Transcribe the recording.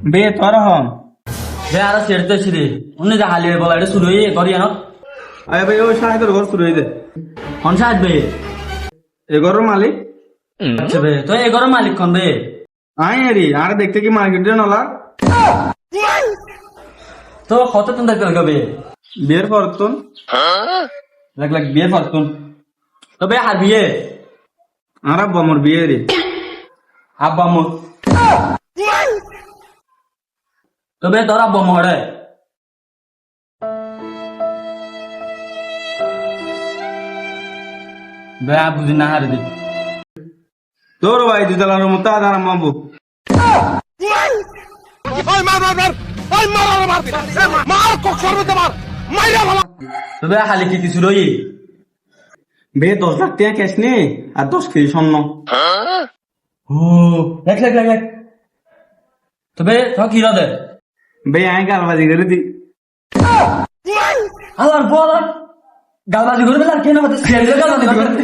বে তোর হন বে আর সেরতে ছিরে উনি যা হালিয়ে বলা এটা শুরু হয়ে করি আনো আরে ভাই ওই সাহেবের ঘর শুরু হয়ে দে কোন সাহেব বে এ ঘরের মালিক আচ্ছা বে তো এই ঘরের মালিক কোন বে আই এরি আর দেখতে কি মার্কেটে নলা তো কত তুমি দেখতে লাগবে বিয়ের পরতন লাগ লাগ বিয়ে ফারতুন তো বে আর বিয়ে আর আব্বা মোর বিয়ে রে আব্বা মো তো বে তোর আব্বা মরে বে আবু দিন না হারে দি তোর ভাই দুতলার মতো আধার মামবু তো বে হালি কি কিছু রই বে 10 লাখ টাকা ক্যাশ নে আর 10 কেজি স্বর্ণ ও লাগ লাগ লাগ লাগ তো বে তো কি রদে বে আই গালবাজি করে দি আলার বল গালবাজি করবে আর কেন হতে শেয়ার গালবাজি করবে